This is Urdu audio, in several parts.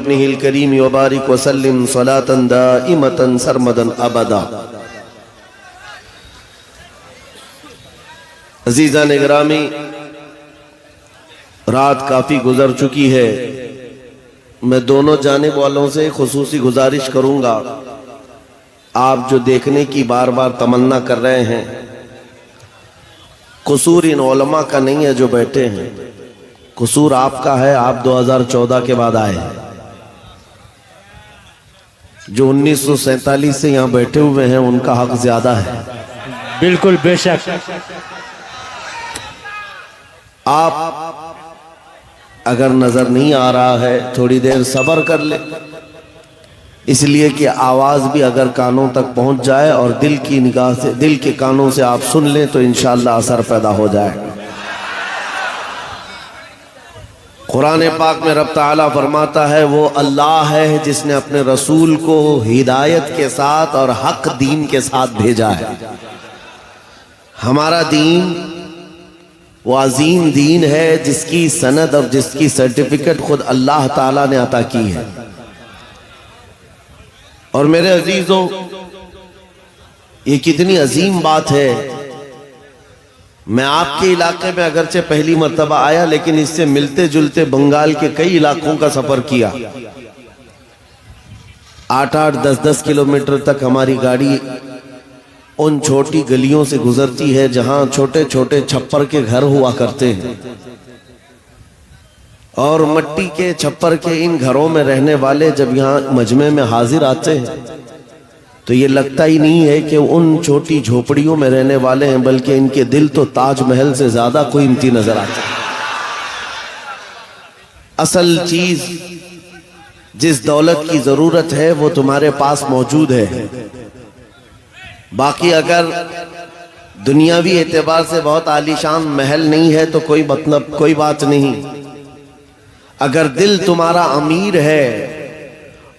وابنه الكريم وبارك وسلم صلاة دائمة سرمدا ابدا۔ عزیزان گرامی، رات کافی گزر چکی ہے۔ میں دونوں جانب والوں سے خصوصی گزارش کروں گا، آپ جو دیکھنے کی بار بار تمنا کر رہے ہیں، قصور ان علماء کا نہیں ہے جو بیٹھے ہیں، قصور آپ کا ہے۔ آپ 2014 کے بعد آئے ہیں، جو 1947 سے یہاں بیٹھے ہوئے ہیں ان کا حق زیادہ ہے۔ بالکل بے شک۔ آپ اگر نظر نہیں آ رہا ہے تھوڑی دیر صبر کر لیں، اس لیے کہ آواز بھی اگر کانوں تک پہنچ جائے اور دل کی نگاہ سے، دل کے کانوں سے آپ سن لیں تو انشاءاللہ اثر پیدا ہو جائے۔ قرآن پاک میں رب تعالیٰ فرماتا ہے وہ اللہ ہے جس نے اپنے رسول کو ہدایت کے ساتھ اور حق دین کے ساتھ بھیجا ہے۔ ہمارا دین وہ عظیم دین ہے جس کی سند اور جس کی سرٹیفکیٹ خود اللہ تعالیٰ نے عطا کی ہے۔ اور میرے عزیزوں، یہ کتنی عظیم بات ہے۔ میں آپ کے علاقے میں اگرچہ پہلی مرتبہ آیا، لیکن اس سے ملتے جلتے بنگال کے کئی علاقوں کا سفر کیا۔ 8-8 10-10 کلومیٹر تک ہماری گاڑی ان چھوٹی گلیوں سے گزرتی ہے جہاں چھوٹے چھوٹے چھپر کے گھر ہوا کرتے ہیں، اور مٹی کے چھپر کے ان گھروں میں رہنے والے جب یہاں مجمع میں حاضر آتے ہیں تو یہ لگتا ہی نہیں ہے کہ ان چھوٹی جھوپڑیوں میں رہنے والے ہیں، بلکہ ان کے دل تو تاج محل سے زیادہ قیمتی نظر آتے ہیں۔ اصل چیز جس دولت کی ضرورت ہے وہ تمہارے پاس موجود ہے۔ باقی اگر دنیاوی اعتبار سے بہت عالیشان محل نہیں ہے تو کوئی بات نہیں۔ اگر دل تمہارا امیر ہے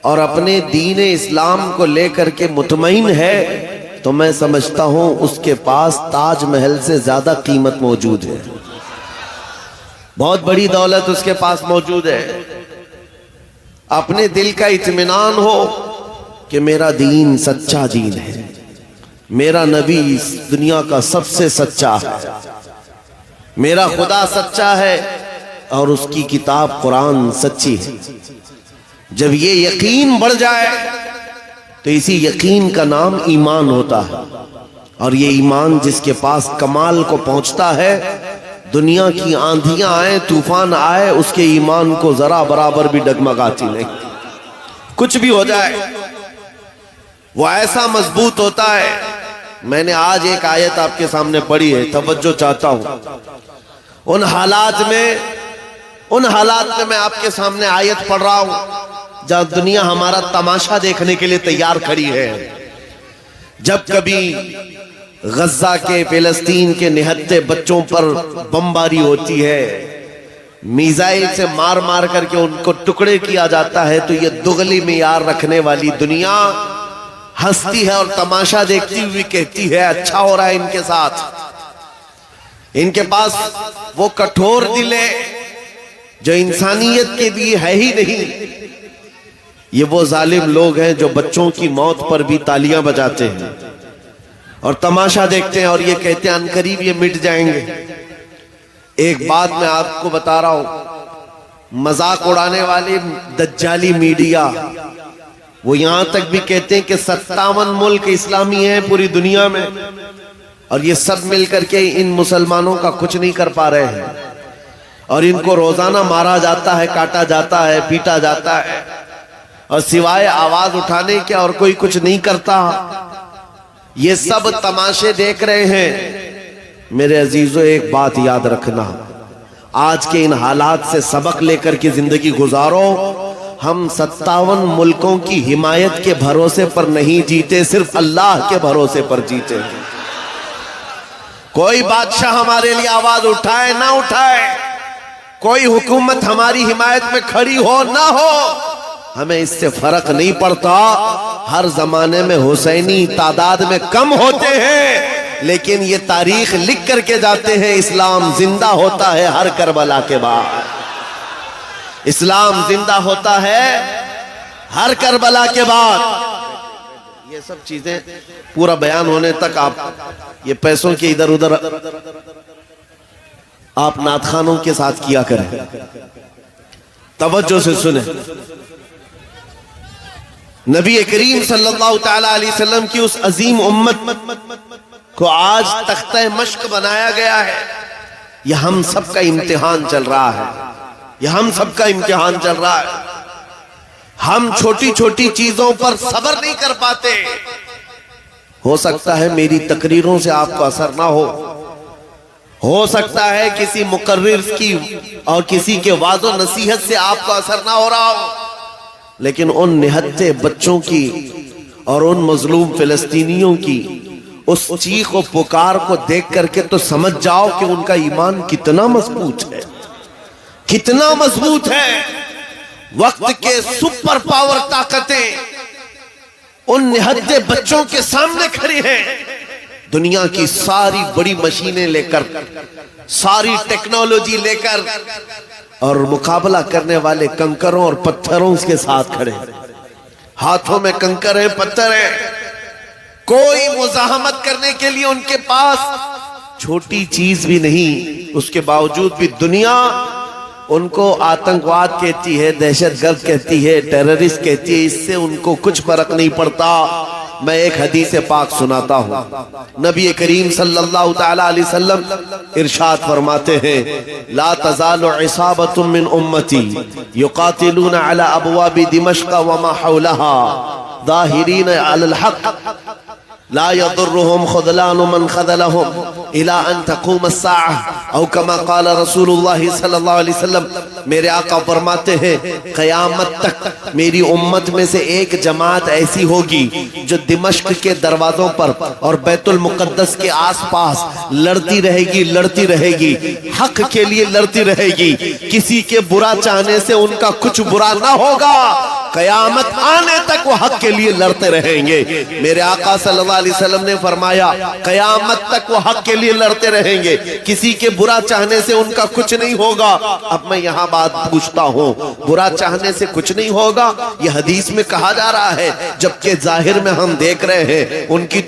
اور اپنے دین اسلام کو لے کر کے مطمئن ہے تو میں سمجھتا ہوں اس کے پاس تاج محل سے زیادہ قیمت موجود ہے، بہت بڑی دولت اس کے پاس موجود ہے۔ اپنے دل کا اطمینان ہو کہ میرا دین سچا دین ہے، میرا نبی اس دنیا کا سب سے سچا ہے، میرا خدا سچا ہے اور اس کی کتاب قرآن سچی ہے۔ جب یہ یقین بڑھ جائے تو اسی یقین کا نام ایمان ہوتا ہے، اور یہ ایمان جس کے پاس کمال کو پہنچتا ہے، دنیا کی آندھیاں آئیں، طوفان آئے، اس کے ایمان کو ذرا برابر بھی ڈگمگاتی نہیں۔ کچھ بھی ہو جائے وہ ایسا مضبوط ہوتا ہے۔ میں نے آج ایک آیت آپ کے سامنے پڑھی ہے، توجہ چاہتا ہوں۔ ان حالات میں میں آپ کے سامنے آیت پڑھ رہا ہوں جہاں دنیا ہمارا تماشا دیکھنے کے لیے تیار کھڑی ہے۔ جب کبھی غزہ کے، فلسطین کے نہتے بچوں پر بمباری ہوتی ہے، میزائل سے مار مار کر کے ان کو ٹکڑے کیا جاتا ہے، تو یہ دغلی معیار رکھنے والی دنیا ہنستی ہے اور تماشا دیکھتی ہوئی کہتی ہے اچھا ہو رہا ہے ان کے ساتھ۔ ان کے پاس وہ کٹھور دل ہے جو انسانیت کے لیے ہے ہی نہیں۔ یہ وہ ظالم لوگ ہیں جو بچوں کی موت پر بھی تالیاں بجاتے ہیں اور تماشا دیکھتے ہیں اور یہ کہتے ہیں عنقریب یہ مٹ جائیں گے۔ ایک بات میں آپ کو بتا رہا ہوں، مذاق اڑانے والے دجالی میڈیا وہ یہاں تک بھی کہتے ہیں کہ 57 ملک اسلامی ہیں پوری دنیا میں، اور یہ سب مل کر کے ان مسلمانوں کا کچھ نہیں کر پا رہے ہیں، اور ان کو روزانہ مارا جاتا ہے، کاٹا جاتا ہے، پیٹا جاتا ہے، اور سوائے آواز اٹھانے کے اور کوئی کچھ نہیں کرتا۔ یہ سب تماشے دیکھ رہے ہیں۔ میرے عزیزو، ایک بات یاد رکھنا، آج کے ان حالات سے سبق لے کر کے زندگی گزارو۔ ہم 57 ملکوں کی حمایت کے بھروسے پر نہیں جیتے، صرف اللہ کے بھروسے پر جیتے ہیں۔ کوئی بادشاہ ہمارے لیے آواز اٹھائے نہ اٹھائے، کوئی حکومت ہماری حمایت میں کھڑی ہو نہ ہو، ہمیں اس سے فرق نہیں پڑتا۔ ہر زمانے میں حسینی تعداد میں کم ہوتے ہیں، لیکن یہ تاریخ لکھ کر کے جاتے ہیں اسلام زندہ ہوتا ہے ہر کربلا کے بعد۔ اسلام زندہ ہوتا ہے ہر کربلا کے بعد. یہ سب چیزیں پورا بیان ہونے تک آپ یہ پیسوں کے ادھر ادھر آپ نعت خوانوں کے ساتھ کیا کریں. توجہ سے سنیں. نبی کریم صلی اللہ تعالی علیہ وسلم کی اس عظیم امت کو آج تختہ مشق بنایا گیا ہے. یہ ہم سب کا امتحان چل رہا ہے. یہ ہم سب کا امتحان چل رہا ہے. ہم چھوٹی چھوٹی چیزوں پر صبر نہیں کر پاتے. ہو سکتا ہے میری تقریروں سے آپ کو اثر نہ ہو سکتا ہے کسی مقرر کی اور کسی کے وعظ و نصیحت سے آپ کو اثر نہ ہو رہا ہو، لیکن ان نہتے بچوں کی اور ان مظلوم فلسطینیوں کی اس چیخ و پکار کو دیکھ کر کے تو سمجھ جاؤ کہ ان کا ایمان کتنا مضبوط ہے، کتنا مضبوط ہے. وقت کے سپر پاور طاقتیں ان نہتے بچوں کے سامنے کھڑی ہیں. دنیا کی ساری بڑی مشینیں لے کر، ساری ٹیکنالوجی لے کر، اور مقابلہ کرنے والے کنکروں اور پتھروں کے ساتھ کھڑے. ہاتھوں میں کنکر ہیں، پتھر ہیں. کوئی مزاحمت کرنے کے لیے ان کے پاس چھوٹی چیز بھی نہیں. اس کے باوجود بھی دنیا ان کو آتنکواد کہتی ہے، دہشت گرد کہتی ہے، ٹیررسٹ کہتی ہے. اس سے ان کو کچھ فرق نہیں پڑتا. میں ایک حدیث پاک سناتا ہوں. نبی کریم صلی اللہ تعالی علیہ وسلم ارشاد فرماتے ہیں: لا تزال عصابۃ من امتی یقاتلون علی ابواب دمشق وما حولها ظاہرین علی الحق لا يضرهم خذلان من خذلهم الى ان تقوم الساعة او كما قال رسول اللہ صلی اللہ علیہ وسلم. میرے آقا فرماتے ہیں قیامت تک میری امت میں سے ایک جماعت ایسی ہوگی جو دمشق کے دروازوں پر اور بیت المقدس کے آس پاس لڑتی رہے گی، لڑتی رہے گی، حق کے لیے لڑتی رہے گی. کسی کے برا چاہنے سے ان کا کچھ برا نہ ہوگا. قیامت آنے تک وہ حق کے لیے لڑتے رہیں گے. میرے آقا صلی اللہ علیہ وسلم نے فرمایا قیامت تک وہ حق کے لیے لڑتے رہیں گے، کسی کے برا چاہنے سے ان کا کچھ نہیں ہوگا. اب میں یہاں بات پوچھتا ہوں، برا چاہنے سے کچھ نہیں ہوگا یہ حدیث میں کہا جا رہا ہے، جبکہ ظاہر میں ہم دیکھ رہے ہیں ان کی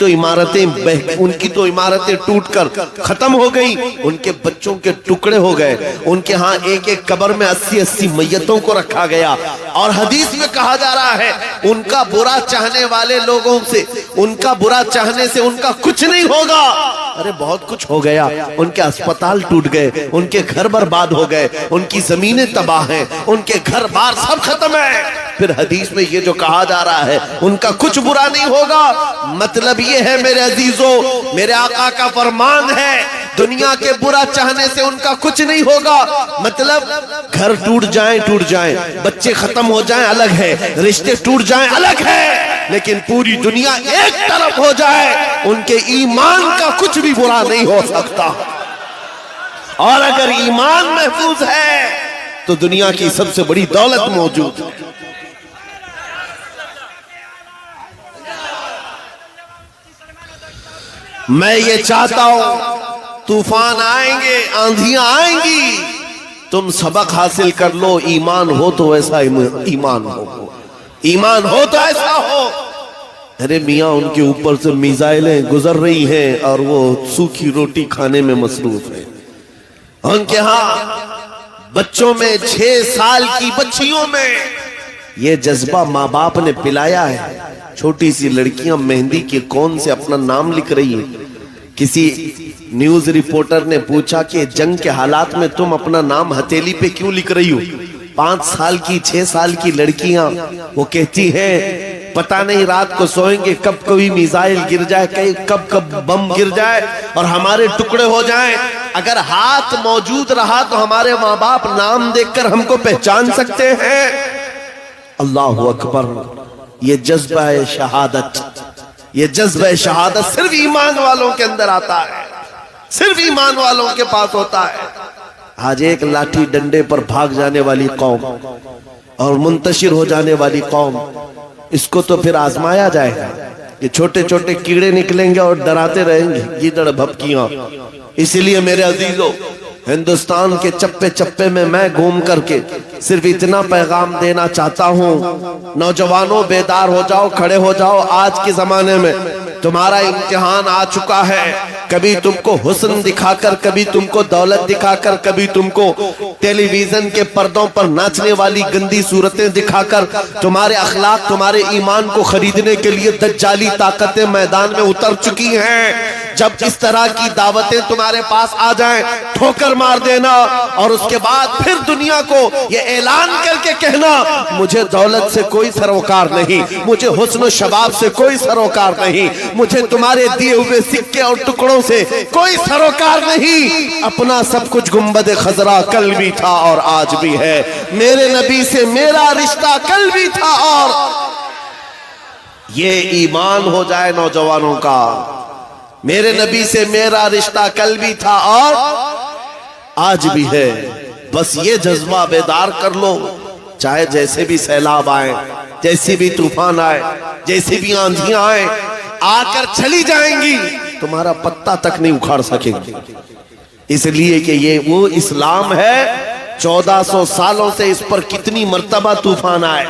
تو عمارتیں ٹوٹ کر ختم ہو گئی، ان کے بچوں کے ٹکڑے ہو گئے، ان کے ہاں ایک ایک قبر میں 80 میتوں کو رکھا گیا. اور حدیث میں کہا جا رہا ہے ان کا برا چاہنے والے لوگوں سے، ان کا برا چاہنے سے ان کا کچھ نہیں ہوگا. ارے بہت کچھ ہو گیا. ان کے اسپتال ٹوٹ گئے، ان کے گھر برباد ہو گئے، ان کی زمینیں تباہ ہیں، ان کے گھر بار سب ختم ہے. پھر حدیث میں یہ جو کہا جا رہا ہے ان کا کچھ برا نہیں ہوگا. مطلب یہ ہے میرے عزیزو، میرے آقا کا فرمان ہے دنیا کے برا چاہنے سے ان کا کچھ نہیں ہوگا. مطلب گھر ٹوٹ جائیں، بچے ختم ہو جائیں الگ ہے، رشتے ٹوٹ جائیں الگ ہے، لیکن پوری دنیا ایک طرف ہو جائے ان کے ایمان کا کچھ بھی برا نہیں ہو سکتا. اور اگر ایمان محفوظ ہے تو دنیا کی سب سے بڑی دولت موجود ہے. میں یہ چاہتا ہوں طوفان آئیں گے، آندھیاں آئیں گی، تم سبق حاصل کر لو. ایمان ہو تو ایسا ایمان ہو، ایمان ہو تو ایسا ہو. ارے میاں ان کے اوپر سے میزائلیں گزر رہی ہیں اور وہ سوکھی روٹی کھانے میں مصروف ہیں. ان کے ہاں بچوں میں 6 سال کی بچیوں میں یہ جذبہ ماں باپ نے پلایا ہے. چھوٹی سی لڑکیاں مہندی کے کون سے اپنا نام لکھ رہی ہیں. کسی نیوز رپورٹر نے پوچھا کہ جنگ کے حالات میں تم اپنا نام ہتھیلی پہ کیوں لکھ رہی ہو؟ 5 سال کی 6 سال کی لڑکیاں وہ کہتی ہیں پتہ نہیں رات کو سوئیں گے کب کوئی میزائل گر جائے، کب بم گر جائے اور ہمارے ٹکڑے ہو جائیں. اگر ہاتھ موجود رہا تو ہمارے ماں باپ نام دیکھ کر ہم کو پہچان سکتے ہیں. اللہ اکبر. یہ جذبہ شہادت، یہ جذبہ شہادت صرف ایمان والوں کے اندر آتا ہے، صرف ایمان والوں کے پاس ہوتا ہے. آج ایک لاٹھی ڈنڈے پر بھاگ جانے والی قوم اور منتشر ہو جانے والی قوم، اس کو تو پھر آزمایا جائے گا. یہ چھوٹے چھوٹے کیڑے نکلیں گے اور ڈراتے رہیں گے گیدڑ بھپکیاں. اسی لیے میرے عزیزو ہندوستان کے چپے چپے میں گھوم کر کے صرف اتنا پیغام دینا چاہتا ہوں، نوجوانوں بیدار ہو جاؤ، کھڑے ہو جاؤ۔ آج کے زمانے میں تمہارا امتحان آ چکا ہے، کبھی تم کو حسن دکھا کر، کبھی تم کو دولت دکھا کر، کبھی تم کو ٹیلی ویژن کے پردوں پر ناچنے والی گندی صورتیں دکھا کر تمہارے اخلاق، تمہارے ایمان کو خریدنے کے لیے دجالی طاقتیں میدان میں اتر چکی ہیں۔ جب اس طرح کی دعوتیں تمہارے پاس آ جائیں، ٹھوکر مار دینا، اور اس کے بعد پھر دنیا کو یہ اعلان کر کے کہنا مجھے دولت سے کوئی سروکار نہیں، مجھے حسن و شباب سے کوئی سروکار نہیں، مجھے تمہارے دیے ہوئے سکے اور ٹکڑوں سے کوئی سروکار نہیں۔ اپنا سب کچھ گنبد خضرا کل بھی تھا اور آج بھی ہے، میرے نبی سے میرا رشتہ کل بھی تھا اور یہ ایمان ہو جائے نوجوانوں کا، میرے نبی سے میرا رشتہ کل بھی تھا اور آج بھی ہے۔ بس یہ جذبہ بیدار کر لو، چاہے جیسے بھی سیلاب آئیں، جیسی بھی طوفان آئے، جیسی بھی آندھیاں آئیں، آ کر چلی جائیں گی، تمہارا پتا تک نہیں اکھاڑ سکیں گے، اس لیے کہ یہ وہ اسلام ہے۔ 1400 سالوں سے اس پر کتنی مرتبہ طوفان آئے،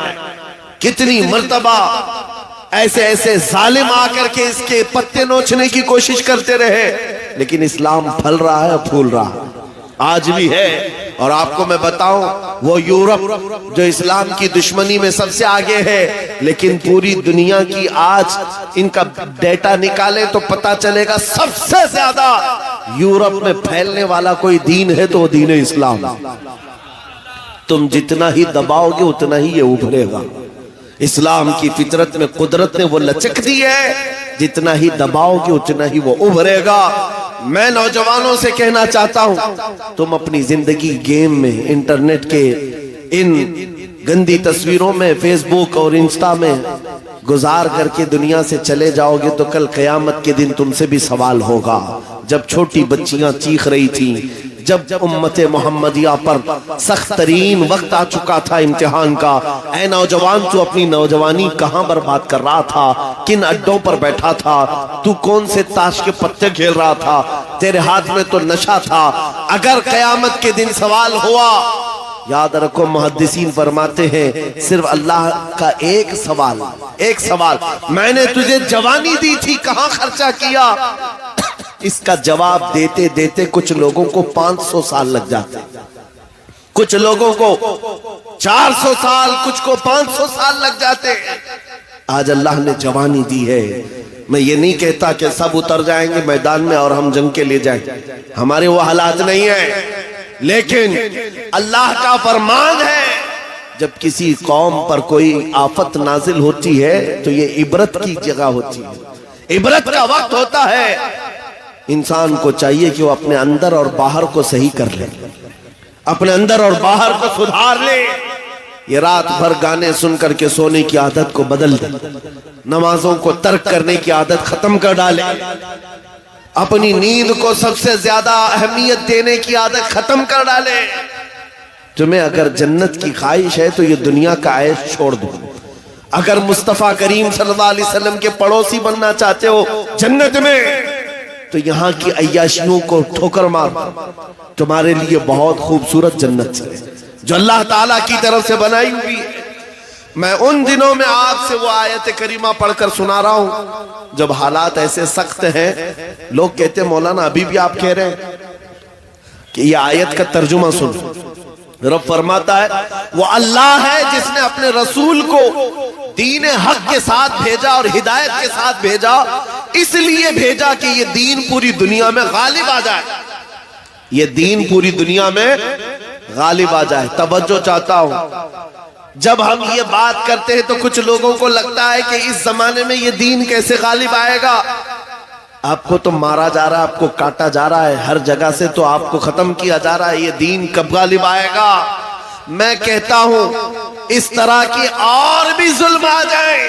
کتنی مرتبہ ایسے ایسے ظالم آ کر کے اس کے پتے نوچنے کی کوشش کرتے رہے، لیکن اسلام پھل رہا ہے، پھول رہا ہے، آج بھی ہے۔ اور آپ کو میں بتاؤں، وہ یورپ جو اسلام کی دشمنی میں سب سے آگے ہے، لیکن پوری دنیا کی آج ان کا ڈیٹا نکالیں تو پتا چلے گا سب سے زیادہ یورپ میں پھیلنے والا کوئی دین ہے تو وہ دین اسلام۔ تم جتنا ہی دباؤ گے اتنا ہی یہ ابھرے گا۔ اسلام کی فطرت میں قدرت نے وہ لچک دی ہے، جتنا ہی دباؤ گے اتنا ہی وہ ابھرے گا۔ میں نوجوانوں سے کہنا چاہتا ہوں، تم اپنی زندگی گیم میں، انٹرنیٹ کے ان گندی تصویروں میں، فیس بک اور انسٹا میں گزار کر کے دنیا سے چلے جاؤ گے تو کل قیامت کے دن تم سے بھی سوال ہوگا۔ جب چھوٹی بچیاں چیخ رہی تھیں، جب امت محمدیہ پر سخت ترین وقت آ چکا تھا امتحان کا، اے نوجوان تو اپنی نوجوانی کہاں برباد کر رہا تھا؟ کن اڈوں پر بیٹھا تھا؟ تو کون سے تاش کے پتے کھیل رہا تھا؟ تیرے ہاتھ میں تو نشہ تھا۔ اگر قیامت کے دن سوال ہوا، یاد رکھو محدثین فرماتے ہیں صرف اللہ کا ایک سوال، میں نے تجھے جوانی دی تھی، کہاں خرچہ کیا؟ اس کا جواب دیتے دیتے کچھ لوگوں کو 500 سال لگ جاتے، کچھ لوگوں کو 400 سال، کچھ کو 500 سال لگ جاتے۔ آج اللہ نے جوانی دی ہے۔ میں یہ نہیں کہتا کہ سب اتر جائیں گے میدان میں اور ہم جنگ کے لیے جائیں، ہمارے وہ حالات نہیں ہیں، لیکن اللہ کا فرمان ہے جب کسی قوم پر کوئی آفت نازل ہوتی ہے تو یہ عبرت کی جگہ ہوتی ہے، عبرت کا وقت ہوتا ہے۔ انسان کو چاہیے کہ وہ اپنے اندر اور باہر کو صحیح کر لے، اپنے اندر اور باہر کو سدھار لے۔ یہ رات بھر گانے سن کر کے سونے کی عادت کو بدل دے، نمازوں کو ترک کرنے کی عادت ختم کر ڈالے، اپنی نیند کو سب سے زیادہ اہمیت دینے کی عادت ختم کر ڈالے۔ تمہیں اگر جنت کی خواہش ہے تو یہ دنیا کا عیش چھوڑ دو۔ اگر مصطفیٰ کریم صلی اللہ علیہ وسلم کے پڑوسی بننا چاہتے ہو جنت میں تو یہاں کی عیاشیوں کو ٹھوکر مار، تمہارے لیے بہت خوبصورت جنت ہے جو اللہ تعالیٰ کی طرف سے بنائی ہوئی ہے۔ میں ان دنوں میں آپ سے وہ آیت کریمہ پڑھ کر سنا رہا ہوں جب حالات ایسے سخت ہیں، لوگ کہتے ہیں مولانا ابھی بھی آپ کہہ رہے ہیں کہ یہ آیت کا ترجمہ سنو۔ رب فرماتا ہے وہ اللہ ہے جس نے اپنے رسول کو دین حق کے ساتھ بھیجا اور ہدایت کے ساتھ بھیجا، اس لیے بھیجا کہ یہ دین پوری دنیا میں غالب آ جائے، یہ دین پوری دنیا میں غالب آ جائے۔ توجہ چاہتا ہوں، جب ہم یہ بات کرتے ہیں تو کچھ لوگوں کو لگتا ہے کہ اس زمانے میں یہ دین کیسے غالب آئے گا؟ آپ کو تو مارا جا رہا ہے، آپ کو کاٹا جا رہا ہے، ہر جگہ سے تو آپ کو ختم کیا جا رہا ہے، یہ دین کب غالب آئے گا؟ میں کہتا ہوں اس طرح کی اور بھی ظلم آ جائیں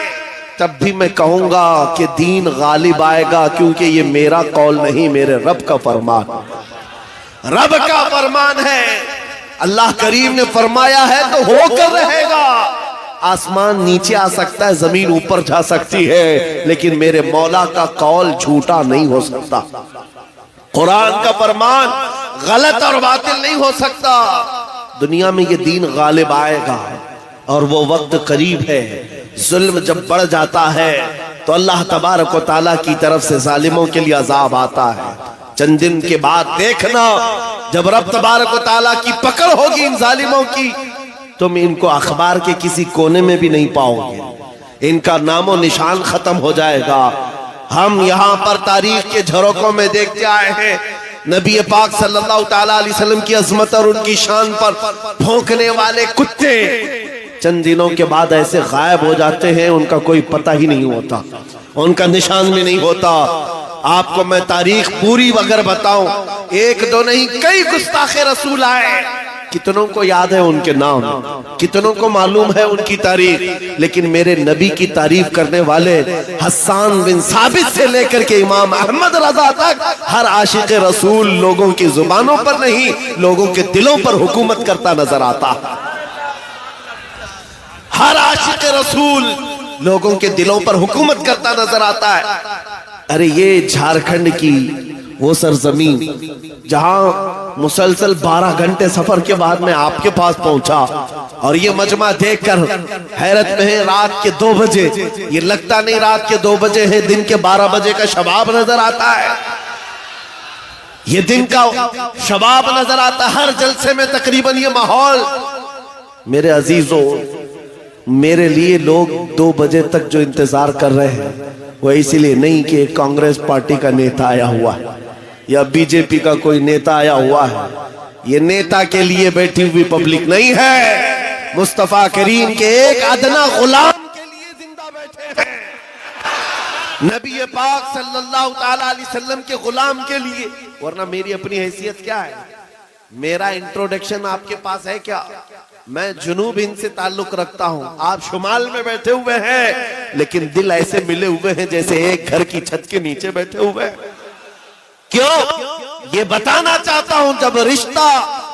تب بھی میں کہوں گا کہ دین غالب آئے گا، کیونکہ یہ میرا قول نہیں، میرے رب کا فرمان، رب کا فرمان ہے۔ اللہ کریم نے فرمایا ہے تو ہو کر رہے گا۔ آسمان نیچے آ سکتا ہے، زمین اوپر جا سکتی ہے، لیکن میرے مولا کا قول جھوٹا نہیں ہو سکتا۔ قرآن کا فرمان غلط اور باطل نہیں ہو سکتا. دنیا میں یہ دین غالب آئے گا اور وہ وقت قریب ہے. ظلم جب بڑھ جاتا ہے تو اللہ تبارک و تعالیٰ کی طرف سے ظالموں کے لیے عذاب آتا ہے. چند دن کے بعد دیکھنا جب رب تبارک و تعالیٰ کی پکڑ ہوگی ان ظالموں کی, تم ان کو اخبار کے کسی کونے میں بھی نہیں پاؤ گے. ان کا نام و نشان ختم ہو جائے گا. ہم یہاں پر تاریخ کے جھروکوں میں دیکھتے آئے ہیں نبی پاک صلی اللہ تعالیٰ علیہ وسلم کی عظمت اور ان کی شان پر بھونکنے والے کتے چند دنوں کے بعد ایسے غائب ہو جاتے ہیں, ان کا کوئی پتہ ہی نہیں ہوتا, ان کا نشان بھی نہیں ہوتا. آپ کو میں تاریخ پوری اگر بتاؤں, ایک دو نہیں کئی گستاخ رسول آئے, کتنوں کو یاد ہے ان کے نام, کتنوں کو معلوم ہے ان کی تاریخ, لیکن میرے نبی کی تعریف کرنے والے حسان بن ثابت سے لے کر کے امام احمد رضا تک ہر عاشق رسول لوگوں کی زبانوں پر نہیں لوگوں کے دلوں پر حکومت کرتا نظر آتا. ہر عاشق رسول لوگوں کے دلوں پر حکومت کرتا نظر آتا ہے. ارے یہ جھارکھنڈ کی وہ سرزمین جہاں مسلسل 12 گھنٹے سفر کے بعد میں آپ کے پاس پہنچا اور یہ مجمع دیکھ کر حیرت میں ہے. رات کے 2 بجے, یہ لگتا نہیں رات کے 2 بجے ہے, دن کے 12 بجے کا شباب نظر آتا ہے. یہ دن کا شباب نظر آتا ہے. ہر جلسے میں تقریباً یہ ماحول. میرے عزیزوں, میرے لیے لوگ 2 بجے تک جو انتظار کر رہے ہیں وہ اسی لیے نہیں کہ کانگریس پارٹی کا نیتا آیا ہوا ہے یا بی جے پی کا کوئی نیتا آیا ہوا ہے. یہ نیتا کے لیے بیٹھی ہوئی پبلک نہیں ہے, مصطفیٰ کریم کے ایک ادنا غلام کے لیے زندہ بیٹھے ہیں. نبی پاک صلی اللہ تعالیٰ علیہ وسلم کے غلام کے لیے. ورنہ میری اپنی حیثیت کیا ہے؟ میرا انٹروڈکشن آپ کے پاس ہے کیا؟ میں جنوب ہند سے تعلق رکھتا ہوں, آپ شمال میں بیٹھے ہوئے ہیں, لیکن دل ایسے ملے ہوئے ہیں جیسے ایک گھر کی چھت کے نیچے بیٹھے ہوئے ہیں. کیوں؟ یہ بتانا چاہتا ہوں جب رشتہ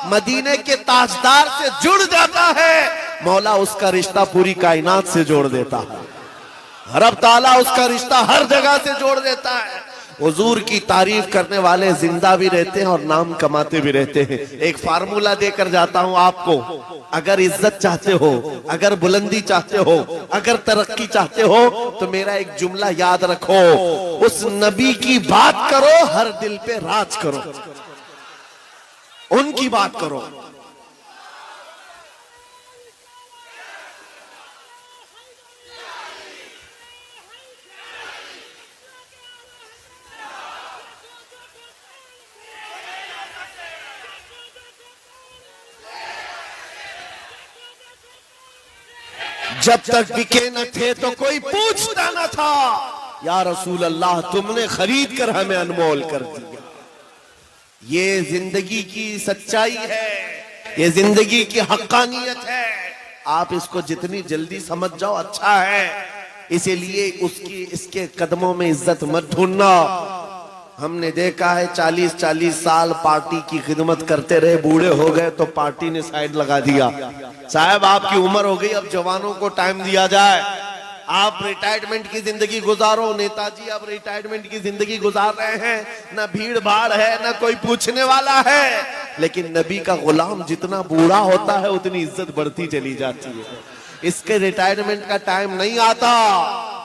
مدینے کے تاجدار سے جڑ جاتا ہے مولا اس کا رشتہ پوری کائنات سے جوڑ دیتا ہے. رب تعالیٰ اس کا رشتہ ہر جگہ سے جوڑ دیتا ہے. حضور کی تعریف کرنے والے زندہ بھی رہتے ہیں اور نام کماتے بھی رہتے ہیں. ایک فارمولہ دے کر جاتا ہوں آپ کو, اگر عزت چاہتے ہو, اگر بلندی چاہتے ہو, اگر ترقی چاہتے ہو تو میرا ایک جملہ یاد رکھو, اس نبی کی بات کرو, ہر دل پہ راج کرو, ان کی بات کرو. جب تک بکے نہ تھے تو کوئی پوچھتا نہ تھا, یا رسول اللہ تم نے خرید کر ہمیں انمول کر دیا. یہ زندگی کی سچائی ہے, یہ زندگی کی حقانیت ہے. آپ اس کو جتنی جلدی سمجھ جاؤ اچھا ہے. اسی لیے اس کے قدموں میں عزت مت ڈھونڈنا. ہم نے دیکھا ہے 40 سال پارٹی کی خدمت کرتے رہے, بوڑھے ہو گئے تو پارٹی نے سائیڈ لگا دیا. صاحب آپ کی عمر ہو گئی, اب جوانوں کو ٹائم دیا جائے. آپ ریٹائرمنٹ کی زندگی گزارو. نیتا جی اب ریٹائرمنٹ کی زندگی گزار رہے ہیں, نہ بھیڑ بھاڑ ہے نہ کوئی پوچھنے والا ہے. لیکن نبی کا غلام جتنا بوڑھا ہوتا ہے اتنی عزت بڑھتی چلی جاتی ہے. اس کے ریٹائرمنٹ کا ٹائم نہیں آتا.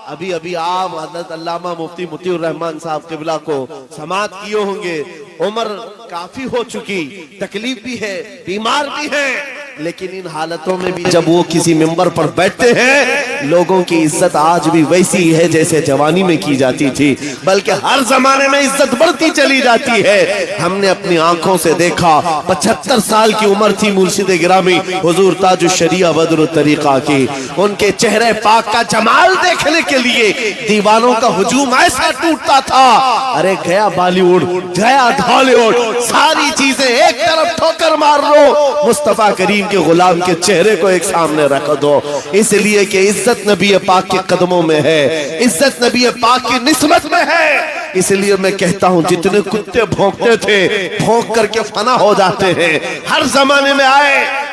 ابھی آپ حضرت علامہ مفتی مطیع الرحمن صاحب قبلہ کو سماعت کیے ہوں گے. عمر کافی ہو چکی, تکلیف بھی ہے, بیمار بھی ہے, لیکن ان حالتوں میں بھی جب وہ کسی ممبر پر بیٹھتے ہیں لوگوں کی عزت آج بھی ویسی ہے جیسے جوانی میں کی جاتی تھی, بلکہ ہر زمانے میں عزت بڑھتی چلی جاتی ہے. ہم نے اپنی آنکھوں سے دیکھا, 75 سال کی عمر تھی مرشد گرامی حضور تاج الشریعہ بدر الطریقہ کی. ان کے چہرے پاک کا جمال دیکھنے کے لیے دیوانوں کا ہجوم ایسا ٹوٹتا تھا. ارے گیا بالی ووڈ, گیا ڈھالی ووڈ, ساری چیزیں ایک طرف ٹھوکر مار لو, مصطفیٰ کریم کے غلام کے چہرے کو ایک سامنے رکھ دو. اس لیے کہ عزت نبی پاک کے قدموں میں ہے, عزت نبی پاک کی نسبت میں ہے. اس لیے میں کہتا ہوں جتنے کتے بھونکتے تھے بھونک کر کے فنا ہو جاتے ہیں. ہر زمانے میں آئے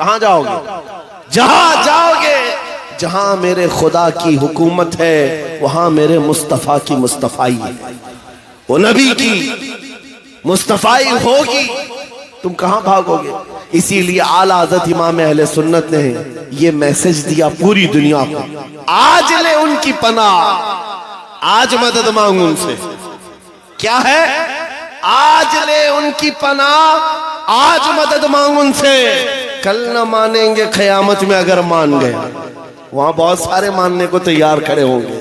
کہاں جاؤ گے؟ جہاں جاؤ گے جہاں میرے خدا کی حکومت ہے وہاں میرے مصطفیٰ کی مصطفائی ہے، وہ نبی کی مصطفائی ہوگی، تم کہاں بھاگو گے؟ اسی لیے اعلیٰ حضرت امام اہل سنت نے یہ میسج دیا پوری دنیا کو، آج لے ان کی پناہ، آج مدد مانگ ان سے۔ کیا ہے؟ آج لے ان کی پناہ، آج مدد مانگ ان سے، کل نہ مانیں گے قیامت میں اگر مان گئے۔ وہاں بہت سارے ماننے کو تیار کھڑے ہوں گے،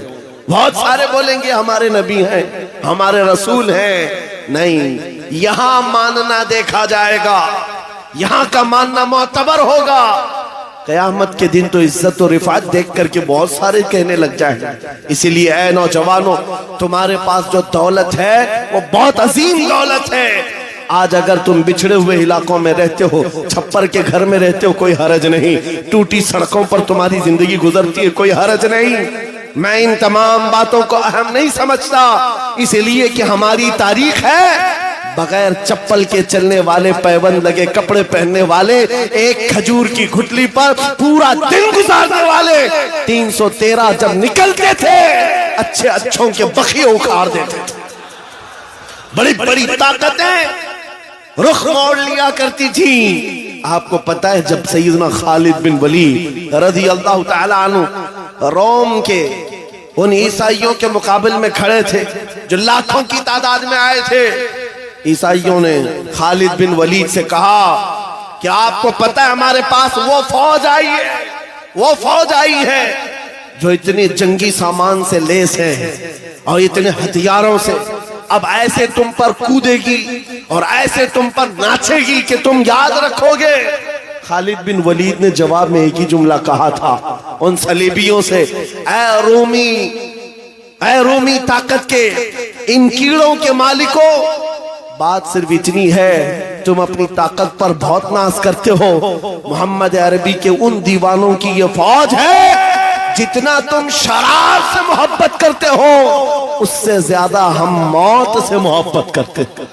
بہت سارے بولیں گے ہمارے نبی ہیں، ہمارے رسول ہیں۔ نہیں، یہاں ماننا دیکھا جائے گا، یہاں کا ماننا معتبر ہوگا۔ قیامت کے دن تو عزت و رفعت دیکھ کر کے بہت سارے کہنے لگ جائیں۔ اسی لیے اے نوجوانوں، تمہارے پاس جو دولت ہے وہ بہت عظیم دولت ہے۔ آج اگر تم بچھڑے ہوئے علاقوں میں رہتے ہو، چھپر کے گھر میں رہتے ہو، کوئی حرج نہیں، ٹوٹی سڑکوں پر تمہاری زندگی گزرتی ہے، کوئی حرج نہیں۔ میں ان تمام باتوں کو اہم نہیں سمجھتا، اس لیے کہ ہماری تاریخ ہے بغیر چپل کے چلنے والے، پیبند لگے کپڑے پہننے والے، ایک کھجور کی گھٹلی پر پورا دن گزارنے والے، 313 جب نکلتے تھے اچھے اچھوں کے بخیے اکھاڑ دیتے تھے۔ بڑی بڑی طاقتیں رخ موڑ لیا کرتی تھی۔ آپ کو پتہ ہے جب سیدنا خالد بن ولید رضی اللہ تعالی عنہ روم کے ان عیسائیوں کے مقابل میں کھڑے تھے جو لاکھوں کی تعداد میں آئے تھے، عیسائیوں نے خالد بن ولید سے کہا کہ آپ کو پتہ ہے ہمارے پاس وہ فوج آئی ہے جو اتنے جنگی سامان سے لیس ہے اور اتنے ہتھیاروں سے، اب ایسے تم پر کودے گی اور ایسے تم پر ناچے گی کہ تم یاد رکھو گے۔ خالد بن ولید نے جواب میں ایک ہی جملہ کہا تھا ان صلیبیوں سے، اے رومی طاقت کے ان کیڑوں کے مالکوں، بات صرف اتنی ہے تم اپنی طاقت پر بہت ناز کرتے ہو، محمد عربی کے ان دیوانوں کی یہ فوج ہے، جتنا تم شراب سے محبت کرتے ہو اس سے زیادہ ہم موت سے محبت کرتے ہیں۔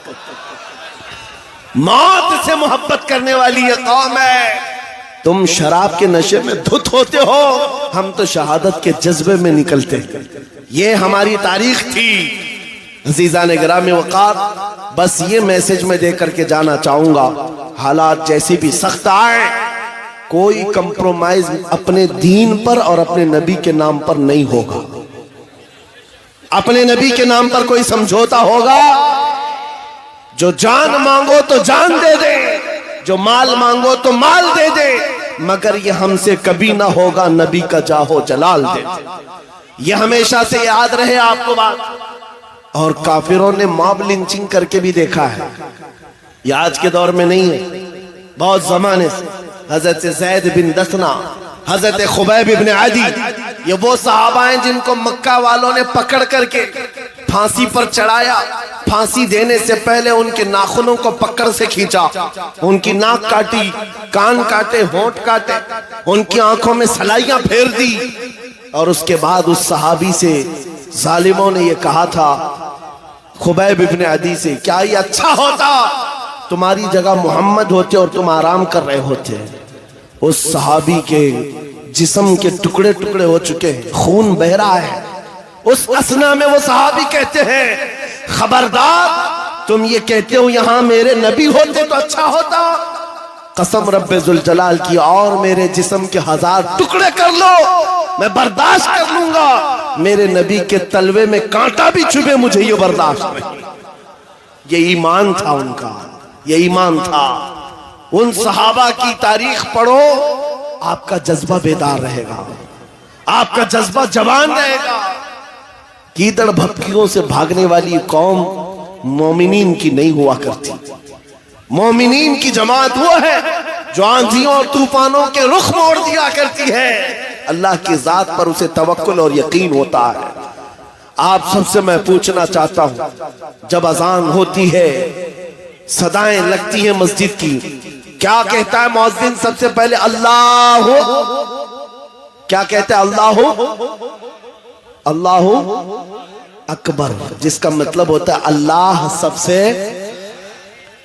موت سے محبت کرنے والی یہ قوم ہے۔ تم شراب کے نشے میں دھت ہوتے ہو، ہم تو شہادت کے جذبے میں نکلتے ہیں۔ یہ ہماری تاریخ تھی۔ عزیزان گرامی وقار، بس یہ میسج میں دے کر کے جانا چاہوں گا، حالات جیسی بھی سخت آئے، کوئی کمپرومائز اپنے دین پر اور اپنے نبی کے نام پر نہیں ہوگا۔ اپنے نبی کے نام پر کوئی سمجھوتا ہوگا، جو جان مانگو تو جان دے دے، جو مال مانگو تو مال دے دے، مگر یہ ہم سے کبھی نہ ہوگا نبی کا جاہو جلال دے دے۔ یہ ہمیشہ سے یاد رہے آپ کو بات۔ اور کافروں نے ماب لنچنگ کر کے بھی دیکھا ہے، یہ آج کے دور میں نہیں ہے، بہت زمانے سے۔ حضرت زید بن دثنہ، حضرت خبیب بن عدی، یہ وہ صحابہ ہیں جن کو مکہ والوں نے پکڑ کر کے پھانسی پر چڑھایا۔ پھانسی دینے سے پہلے ان کے ناخنوں کو پکڑ سے کھینچا، ان کی ناک کاٹی، کان کاٹے، ہونٹ کاٹے، ان کی آنکھوں میں سلائیاں پھیر دی، اور اس کے بعد اس صحابی سے ظالموں نے یہ کہا تھا خبیب بن عدی سے، کیا یہ اچھا ہوتا تمہاری جگہ محمد ہوتے اور تم آرام کر رہے ہوتے۔ اس صحابی کے جسم کے ٹکڑے ٹکڑے ہو چکے ہیں، خون بہ رہا ہے۔ اس اسنا میں وہ صحابی کہتے ہیں، خبردار تم یہ کہتے ہو یہاں میرے نبی ہوتے تو اچھا ہوتا، قسم رب ذوالجلال کی، اور میرے جسم کے 1000 ٹکڑے کر لو میں برداشت کر لوں گا، میرے نبی کے تلوے میں کانٹا بھی چبھے مجھے یہ برداشت نہیں۔ یہ ایمان تھا ان کا، یہ ایمان تھا۔ ان صحابہ کی تاریخ پڑھو، آپ کا جذبہ بیدار رہے گا، آپ کا جذبہ جوان رہے گا۔ کیدڑ بھپکیوں سے بھاگنے والی قوم مومنین کی نہیں ہوا کرتی۔ مومنین کی جماعت وہ ہے جو آندھیوں اور طوفانوں کے رخ موڑ دیا کرتی ہے، اللہ کی ذات پر اسے توکل اور یقین ہوتا ہے۔ آپ سب سے میں پوچھنا چاہتا ہوں، جب اذان ہوتی ہے، صدائیں لگتی ہیں مسجد کی، کیا کہتا ہے مؤذن سب سے پہلے؟ اللہ، کیا کہتا ہے؟ اللہ اکبر، جس کا مطلب ہوتا ہے اللہ سب سے،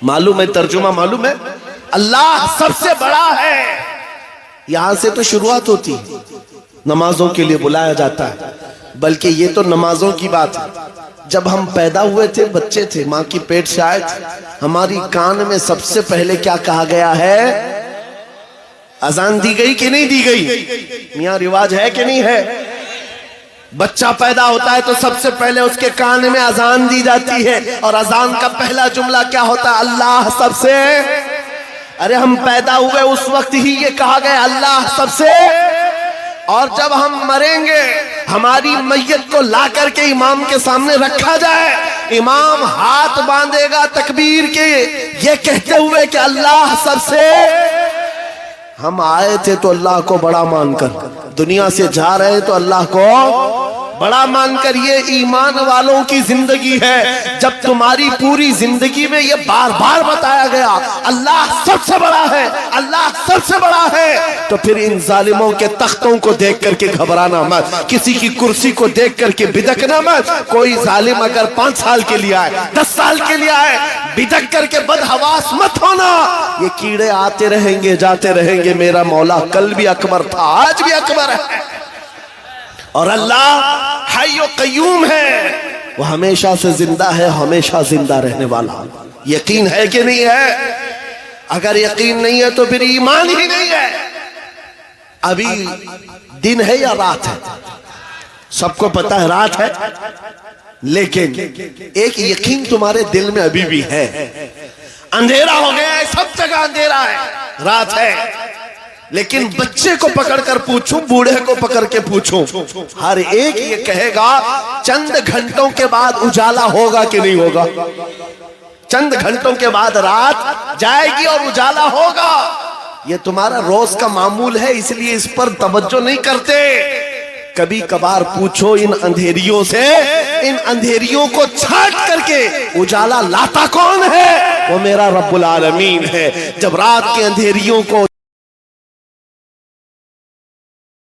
معلوم ہے ترجمہ معلوم ہے، اللہ سب سے بڑا ہے۔ یہاں سے تو شروعات ہوتی ہے، نمازوں کے لیے بلایا جاتا ہے، بلکہ یہ تو نمازوں کی بات ہے۔ جب ہم پیدا ہوئے تھے، بچے تھے، ماں کی پیٹ سے آئے تھے، ہماری کان میں سب سے پہلے کیا کہا گیا ہے؟ اذان دی گئی کہ نہیں دی گئی؟ میاں رواج ہے کہ نہیں ہے؟ بچہ پیدا ہوتا ہے تو سب سے پہلے اس کے کان میں اذان دی جاتی ہے، اور اذان کا پہلا جملہ کیا ہوتا ہے؟ اللہ سب سے۔ ارے ہم پیدا ہوئے اس وقت ہی یہ کہا گیا اللہ سب سے، اور جب ہم مریں گے ہماری میت کو لا کر کے امام کے سامنے رکھا جائے، امام ہاتھ باندھے گا تکبیر کے یہ کہتے ہوئے کہ اللہ سب سے۔ ہم آئے تھے تو اللہ کو بڑا مان کر، دنیا سے جا رہے تو اللہ کو بڑا مان کر۔ یہ ایمان والوں کی زندگی ہے۔ جب تمہاری پوری زندگی میں یہ بار بار بتایا گیا اللہ سب سے بڑا ہے، اللہ سب سے بڑا ہے، تو پھر ان ظالموں کے تختوں کو دیکھ کر کے گھبرانا مت، کسی کی کرسی کو دیکھ کر کے بدکنا مت۔ کوئی ظالم اگر 5 سال کے لیے آئے، 10 سال کے لیے آئے، بدک کر کے بدحواس مت ہونا۔ یہ کیڑے آتے رہیں گے جاتے رہیں گے، میرا مولا کل بھی اکبر تھا، آج بھی اکبر ہے، اور اللہ حی و قیوم ہے، وہ ہمیشہ سے زندہ ہے، ہمیشہ زندہ رہنے والا۔ یقین ہے کہ نہیں ہے؟ اگر یقین نہیں ہے تو پھر ایمان ہی نہیں ہے۔ ابھی دن ہے یا رات ہے؟ سب کو پتا ہے رات ہے، لیکن ایک یقین تمہارے دل میں ابھی بھی ہے، اندھیرا ہو گیا ہے، سب جگہ اندھیرا ہے، رات ہے، لیکن بچے کو پکڑ کر پوچھوں، بوڑھے کو پکڑ کے پوچھوں، ہر ایک یہ کہے گا چند گھنٹوں کے بعد اجالا ہوگا کہ نہیں ہوگا؟ چند گھنٹوں کے بعد رات جائے گی اور اجالا ہوگا۔ یہ تمہارا روز کا معمول ہے، اس لیے اس پر توجہ نہیں کرتے۔ کبھی کبھار پوچھو ان اندھیریوں سے، ان اندھیریوں کو چھانٹ کر کے اجالا لاتا کون ہے؟ وہ میرا رب العالمین ہے۔ جب رات کے اندھیریوں کو